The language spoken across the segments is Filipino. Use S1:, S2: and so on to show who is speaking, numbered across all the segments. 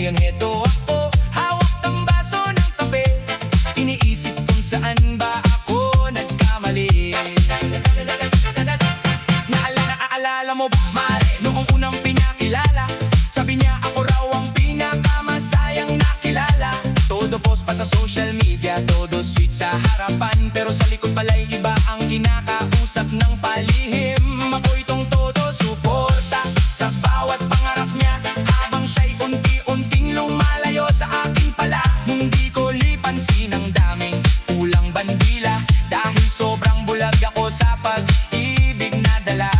S1: Ngayon heto ako, hawak ang baso ng kape. Iniisip kung saan ba ako nagkamali. Naaalala mo ba, Mare, noong unang pinakilala? Sabi niya ako raw ang pinakamasayang nakilala. Todo post pa sa social media, todo sweet sa harapan, pero sa likod pala'y iba ang kinakausap ng palihim. Ako'y itong todo suporta sa bawat pangarap niya, habang siya'y unti-unting lumalayo sa akin pala. Hindi ko lipansin ang daming kulang bandila, dahil sobrang bulag ako sa pag-ibig na dala.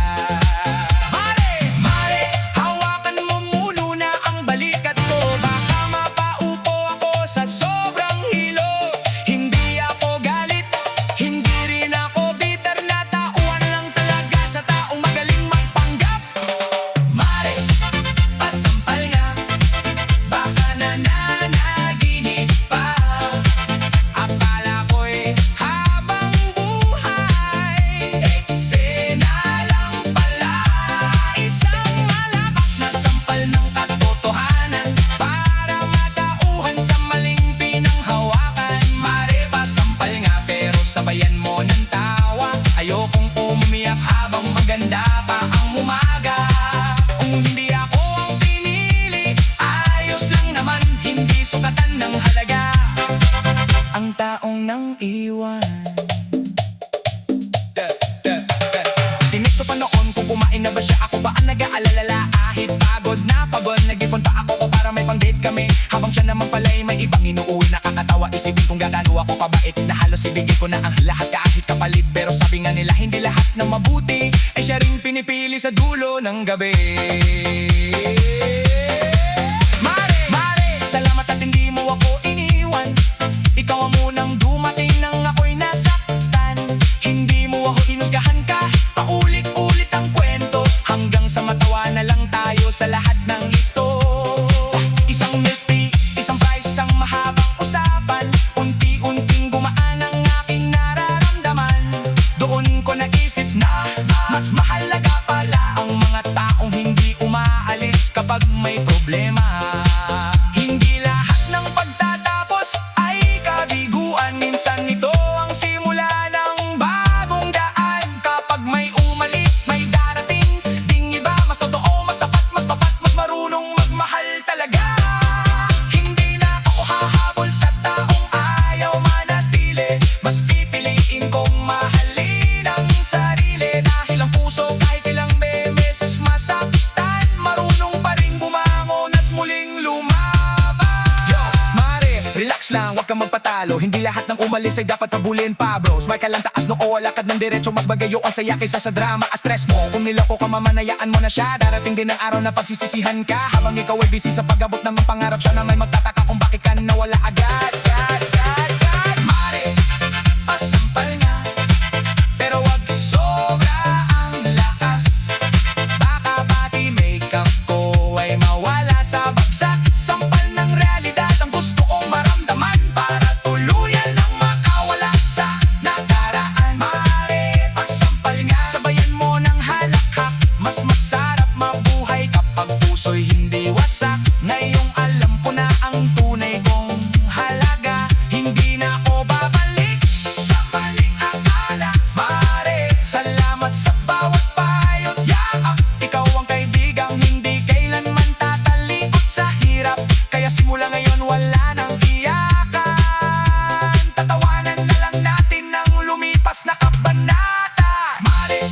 S1: Mare, hawakan mo muna ang balikat ko, baka mapaupo ako sa sobrang hilo. Hindi ako galit, hindi rin ako bitter, na tauhan lang talaga sa taong magaling magpanggap. Mare, pasampal nga, baka nananaginip pa. Akala ko'y habang buhay, eksena lang pala. Isang malabas na sampal ng katotohanan, para matauhan sa maling pinanghawakan. Mare, pasampal nga, pero sabayan mo ng tawa. Ayokong umiyak habang maganda pa ang umaga. Kung hindi ako ang pinili, ayos lang naman, hindi sukatan ng halaga ang taong nang iwan. Tineksto pa noon kung kumain na ba siya, ako ba ang nag-aalala? Ahit pagod na pagod, nag-ipon pa ako para may pang-date kami, habang siya naman pala'y may ibang inuuwi. Nakakatawa isipin kung gaano ako kabait, na halos ibigay ko na ang lahat kahit kapalit. Pero sabi nga nila hindi lahat ng mabuti ay siya rin pinipili sa dulo ng gabi. Mare, salamat at hindi mo ako iniwan. Ikaw ang unang dumating nang ako'y nasaktan. Hindi mo ako hinusgahan ka, paulit-ulit ang kwento, hanggang sa matawa na lang tayo sa lahat ng ito. Isang milk tea, isang fries, isang mahabang usapan, unti-unting gumaan ang aking nararamdaman. Doon ko naisip na mas mahalaga pala ang mga taong hindi umaalis kapag may problema. Hindi lahat ng pagtatapos ay kabiguan, minsan ito ang simula ng bagong daan. Kapag may umalis, may darating ding iba, mas totoo, mas tapat, mas papat, mas marunong magmahal talaga. Hindi na ako hahabol sa taong ayaw manatili, mas pipiliin kong mahalin ang sarili. Dahil ang puso kahit ilang beses masaktan, marunong pa rin bumangon at muling lumaban. Yo, Mare, relax lang, huwag kang magpatalo. Hindi lahat ng umalis ay dapat habulin pa, bros. May kalang taas noo, lakad ng diretso, mas bagayo ang saya kaysa sa drama at stress mo. Kung niloko ka, mamanayaan mo na siya. Darating din ang araw na pagsisisihan ka, habang ikaw ay busy sa pag-abot ng mga pangarap. Siya na may magtataka kung bakit ka nawala agad. Mare, pasampal nga, pero wag sobra ang lakas. Baka pati makeup ko ay mawala sa bagsak. Sampal ng realidad ang gusto kong maramdaman, para tuluyan ng makawala sa nakaraan. Mare, pasampal nga, sabayan mo ng halakhak, mas masarap mabuhay kapag puso'y hindi wasak. Ngayong alam ko na ang tunay kong halaga, hindi na ako babalik sa maling akala. Mare, salamat sa bawat payot yakap. Ikaw ang kaibigang hindi kailanman tatalikod sa hirap, kaya simula ngayon wala nang iyakan. Tatawanan na lang natin ang lumipas na kabanata. Mare,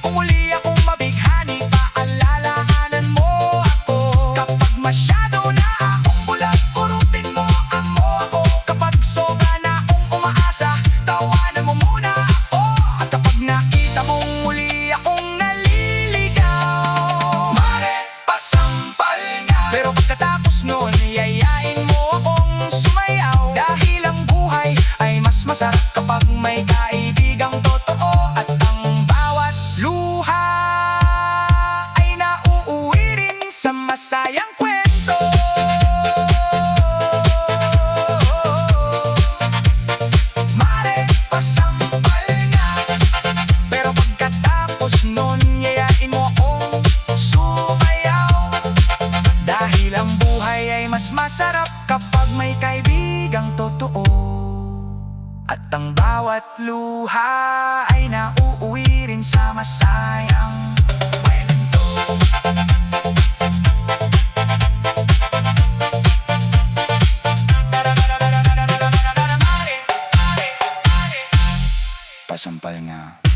S1: kung muli akong mabighani, paalalahanan mo ako. Kapag masyado na akong bulag, urutin mo ako. Kapag sobra na akong umaasa, tawanan mo muna ako. At kapag nakita mong muli akong naliligaw, Mare, pasampal nga, pero pagkatapos nun, yayain mo akong sumayaw. Dahil ang buhay ay mas masarap kapag may kaibigang totoo, at ang bawat luha ay nauuwi rin sa masayang kwento. Mare, pasampal nga, pero pagkatapos nun, yayain mo akong sumayaw. Dahil ang buhay masarap kapag may kaibigang totoo. At ang bawat luha ay nauuwi rin sa masayang kwento. Pasampal nga.